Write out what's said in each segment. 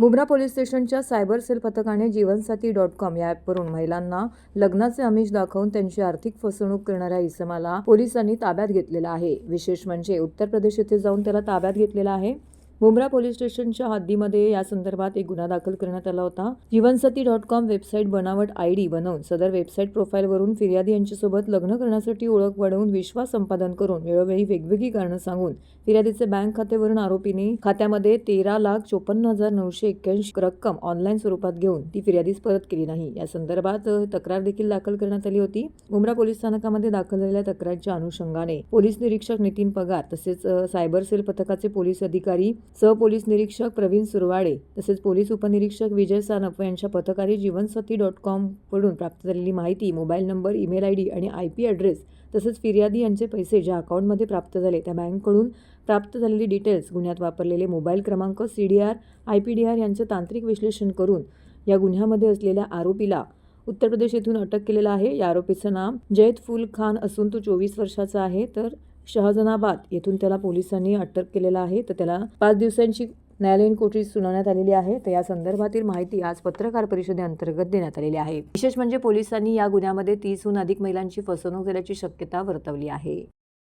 Mumbra police स्टेशनच्या cyber sale पथकाने जीवनसाथी.com या ॲपवरून महिलांना लग्नाचे आमिष दाखवून त्यांची आर्थिक फसवणूक करणाऱ्या इसमाला पोलिसांनी ताब्यात घेतलेला आहे। विशेष म्हणजे उत्तर प्रदेश येथे जाऊन त्याला ताब्यात घेतलेला आहे। मुंब्रा पोलीस स्टेशनच्या हद्दीमध्ये या संदर्भात एक गुन्हा दाखल करण्यात आला होता। जीवनसाथी.com वेबसाईट बनावट आयडी बनवून सदर वेबसाईट प्रोफाईलवरून फिर्यादी यांच्यासोबत लग्न करण्यासाठी ओळख वाढवून विश्वास संपादन करून वेळोवेळी वेगवेगळी कारणं सांगून फिर्यादीचे बँक खात्यावरून आरोपीने खात्यामध्ये 13,54,981 रक्कम ऑनलाईन स्वरूपात घेऊन ती फिर्यादीस परत केली नाही। या संदर्भात तक्रार देखील दाखल करण्यात आली होती। मुंब्रा पोलीस स्थानकामध्ये दाखल झालेल्या तक्रारीच्या अनुषंगाने पोलीस निरीक्षक नितीन पगार तसेच सायबर सेल पथकाचे पोलीस अधिकारी सहपोलीस निरीक्षक प्रवीण सुरवाडे तसेच पोलीस उपनिरीक्षक विजय सानप यांच्या पथकाने जीवनसाथी.com कडून प्राप्त झालेली माहिती, मोबाईल नंबर, ईमेल आयडी आणि IP ॲड्रेस तसेच फिर्यादी यांचे पैसे ज्या अकाउंटमध्ये प्राप्त झाले त्या बँककडून प्राप्त झालेली डिटेल्स, गुन्ह्यात वापरलेले मोबाईल क्रमांक, CDR, IPDR यांचे तांत्रिक विश्लेषण करून या गुन्ह्यामध्ये असलेल्या आरोपीला उत्तर प्रदेश येथून अटक केलेला आहे। या आरोपीचं नाव जैदफुल खान असून तो 24 वर्षाचा आहे। तर शहजनाबाद येथून त्याला पोलिसांनी अटक केलेला आहे। तर त्याला 5 दिवसांची न्यायालयीन कोठडी सुनावण्यात आलेली आहे। तर या संदर्भातील माहिती आज पत्रकार परिषदेअंतर्गत देण्यात आलेली आहे। विशेष म्हणजे पोलिसांनी या गुन्ह्यामध्ये 30हून अधिक महिलांची फसवणूक झाल्याची शक्यता वर्तवली आहे।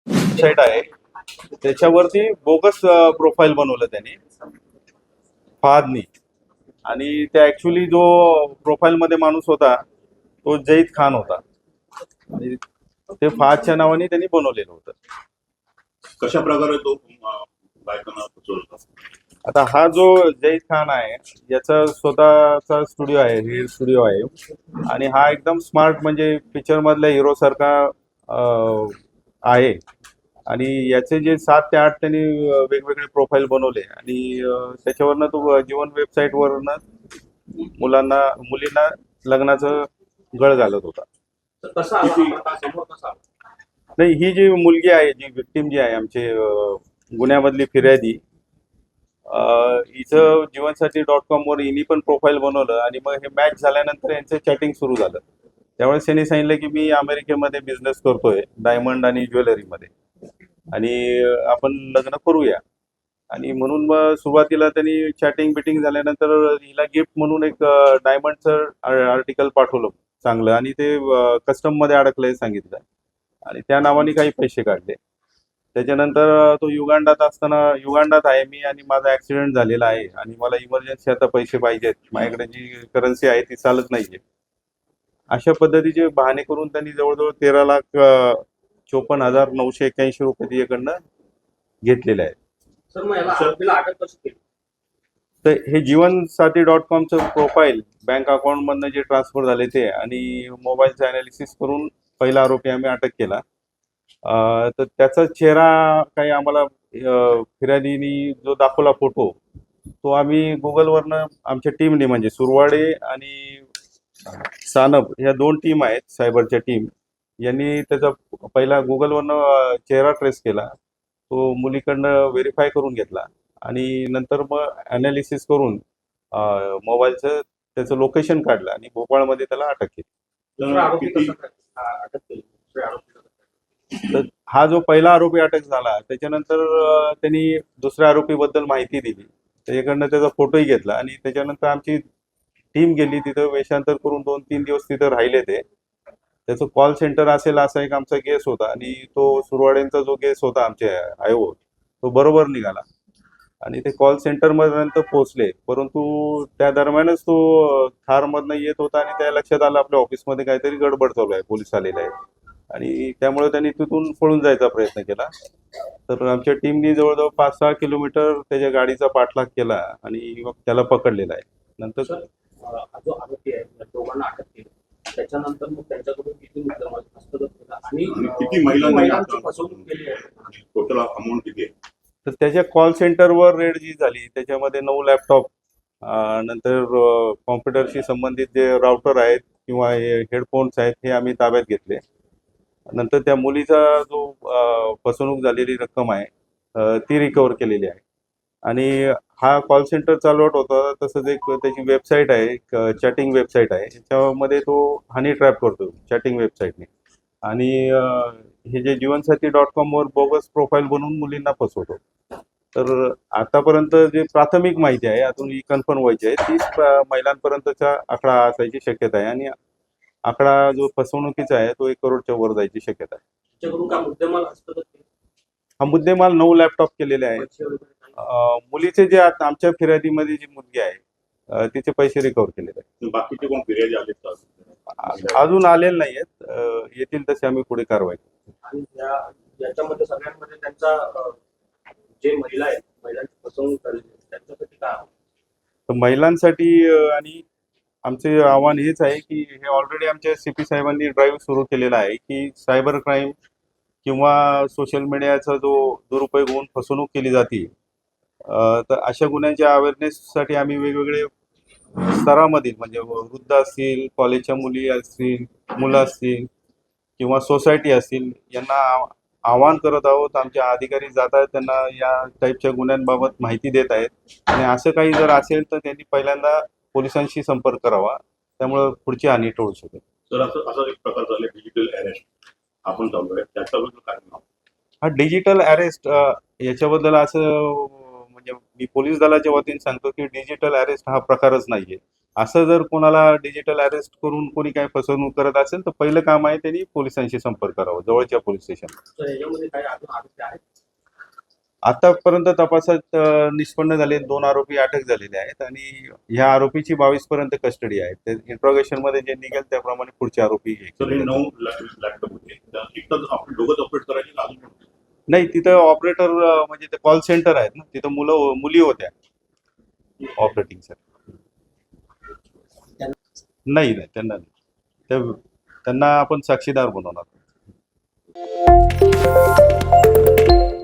वेबसाईट आहे त्याच्यावरती बोगस प्रोफाईल बनवलं त्यांनी फहादनी, आणि त्या ऍक्च्युली जो प्रोफाईल मध्ये माणूस होता तो जैद खान होता आणि ते फहादच्या नावाने त्यांनी बनवलेलं होतं। कशा प्रकारे तो बायकांना फसवतो? आता हा जो जैद खान आहे याचा स्वतःचा स्टुडिओ आहे, रील स्टुडिओ आहे, आणि हा एकदम स्मार्ट म्हणजे पिक्चर मधल्या हिरो सारखा आहे। आणि याचे जे 7 ते 8 त्यांनी वेगवेगळे प्रोफाईल बनवले आणि त्याच्यावरनं तो जीवन वेबसाईट वरनं मुलींना लग्नाचं गळ घालत होता। नाही, ही जी मुलगी आहे, जी विक्टीम जी आहे आमचे गुन्ह्यामधली फिर्यादी, हिचं जीवनसाथी.com वर हिनी पण प्रोफाईल बनवलं आणि मग हे मॅच झाल्यानंतर यांचं चॅटिंग सुरू झालं। त्यावेळेस त्यांनी सांगितलं की मी अमेरिकेमध्ये बिझनेस करतोय डायमंड आणि ज्वेलरीमध्ये आणि आपण लग्न करूया। आणि म्हणून मग सुरुवातीला त्यांनी चॅटिंग बिटिंग झाल्यानंतर हिला गिफ्ट म्हणून एक डायमंडचं आर्टिकल पाठवलं चांगलं, आणि ते कस्टम मध्ये अडकलंय सांगितलं आणि त्या नावाने काही पैसे काढले। त्याच्यानंतर तो युगांडात आहे मी आणि माझा ऍक्सिडेंट झालेला आहे आणि मला इमर्जन्सी आता पैसे पाहिजेत, माझ्याकडे जी करन्सी आहे ती चालत नाहीये, अशा पद्धतीचे बहाणे करून त्यांनी जवळजवळ 13,54,981 रुपये तिच्याकडनं घेतलेले आहेत। तर हे जीवनसाथी.comचं प्रोफाईल बँक अकाउंट मधनं जे ट्रान्सफर झाले ते आणि मोबाईलचं अनालिसिस करून पहिला आरोपी आम्ही अटक केला। तर त्याचा चेहरा काही आम्हाला फिर्यादीनी जो दाखवला फोटो तो आम्ही गुगलवरनं आमच्या टीमने म्हणजे सुरवाडे आणि सानप ह्या 2 टीम आहेत सायबरच्या टीम, यांनी त्याचा पहिला गुगलवरनं चेहरा ट्रेस केला, तो मुलीकडनं व्हेरीफाय करून घेतला आणि नंतर मग अनालिसिस करून मोबाईलचं त्याचं लोकेशन काढलं आणि भोपाळमध्ये त्याला अटक केली। तर हा जो पहिला आरोपी अटक झाला त्याच्यानंतर त्यांनी दुसऱ्या आरोपीबद्दल माहिती दिली, त्याच्याकडनं त्याचा फोटोही घेतला आणि त्याच्यानंतर आमची टीम गेली तिथं, वेषांतर करून 2-3 दिवस तिथं राहिले ते। त्याचं कॉल सेंटर असेल असा एक आमचा गेस होता आणि तो सुरवाड्यांचा जो गेस होता आमचे आयोग तो बरोबर निघाला आणि ते कॉल सेंटर पर्यंत पोहोचले, परंतु त्या दरम्यानच तो थारमधनं येत होता आणि त्या लक्षात आलं आपल्या ऑफिसमध्ये काहीतरी गडबड चालू आहे, पोलीस आलेले आहेत आणि त्यामुळे त्यांनी तिथून पळून जायचा प्रयत्न केला। तर आमच्या टीमनी जवळजवळ 5-6 किलोमीटर त्याच्या गाडीचा पाठलाग केला आणि मग त्याला पकडलेला आहे। नंतर जो आरोपी आहे दोघांना अटक केली, त्याच्यानंतर मग त्यांच्याकडून किती हस्तगत केला आणि किती महिलांची फसवणूक केली आहे, टोटल अमाऊंट किती आहे? तर त्याच्या कॉल सेंटरवर रेड जी झाली त्याच्यामध्ये 9 लॅपटॉप, नंतर कॉम्प्युटरशी संबंधित जे राउटर आहेत किंवा हेडफोन्स आहेत हे आम्ही ताब्यात घेतले। नंतर त्या मुलीचा जो फसवणूक झालेली रक्कम आहे ती रिकव्हर केलेली आहे आणि हा कॉल सेंटर चालवत होता। तसंच एक त्याची वेबसाईट आहे, एक चॅटिंग वेबसाईट आहे, याच्यामध्ये तो हनी ट्रॅप करतो चॅटिंग वेबसाईटने आणि हे जे जीवनसाथी.com वर बोगस प्रोफाईल बनवून मुलींना फसवतो। तर आतापर्यंत जे प्राथमिक माहिती आहे अजून ही कन्फर्म व्हायची आहे 30 महिलांपर्यंतचा आकडा असायची शक्यता आहे आणि आकडा जो फसवणुकीचा आहे तो 1 करोडच्या वर जायची शक्यता आहे. त्याच्याकडून काय मुद्देमाल हस्तगत केले? हा मुद्देमाल 9 लॅपटॉप केलेले आहेत. पैसे वगैरे काही? मुलीचे जे आता आमच्या फिर्यादीमध्ये जी मुलगी आहे तिचे पैसे रिकव्हर केलेले आहेत. बाकीचे कोण फिर्यादी आले का? अजून आलेले नाही आहेत. येतील तसे आम्ही पुढे कारवाई करू. आणि याच्यामध्ये सगळ्यांमध्ये त्यांचा जे महिला आहेत, महिलांची फसवणूक झालेली आहे, त्यांच्यासाठी काय आहे? तर महिलांसाठी आणि आमचे आव्हान हेच आहे की हे ऑलरेडी आमच्या CP साहेबांनी ड्राईव्ह सुरू केलेला आहे की सायबर क्राईम किंवा सोशल मीडियाचा जो दुरुपयोग होऊन फसवणूक केली जाते तर अशा गुन्ह्यांच्या अवेअरनेससाठी आम्ही वेगवेगळे स्तरामधील म्हणजे वृद्ध असतील, कॉलेजच्या मुली असतील, मुलं असतील किंवा सोसायटी असतील यांना आवाहन करत आहोत. आमचे अधिकारी जात आहेत, त्यांना या टाईपच्या गुन्ह्यांबाबत माहिती देत आहेत आणि असं काही जर असेल तर त्यांनी पहिल्यांदा पोलिसांशी संपर्क करावा, त्यामुळं पुढची हानी टळू शकेल. तर असा एक प्रकार झाला डिजिटल अरेस्ट आपण चालू आहे त्याच्याबद्दल काय नाव? हा डिजिटल अरेस्ट याच्याबद्दल असं म्हणजे मी पोलीस दलाच्या वतीने सांगतो की डिजिटल अरेस्ट हा प्रकारच नाहीये. असं जर कोणाला डिजिटल अरेस्ट करून कोणी काही फसवणूक करत असेल तर पहिलं काम आहे त्यांनी पोलिसांशी संपर्क करावा जवळच्या पोलीस स्टेशन. तर याच्यामध्ये काही अजून आरोपी आहेत? आतापर्यंत तपासात निष्पन्न झाले 2 आरोपी अटक झालेले आहेत आणि ह्या आरोपीची 22 पर्यंत कस्टडी आहे. ते इंट्रोगेशन मध्ये जे निघेल त्याप्रमाणे पुढचे आरोपी तर हे 9 लॅपटॉप होते तिथं आपण दोघंच ऑपरेट करायचे का अजून कोण? नाही, तिथं ऑपरेटर म्हणजे ते कॉल सेंटर आहेत ना, तिथं मुली होत्या ऑपरेटिंगसाठी. नाही त्यांना नाही. त्यांना आपण साक्षीदार बनवणार.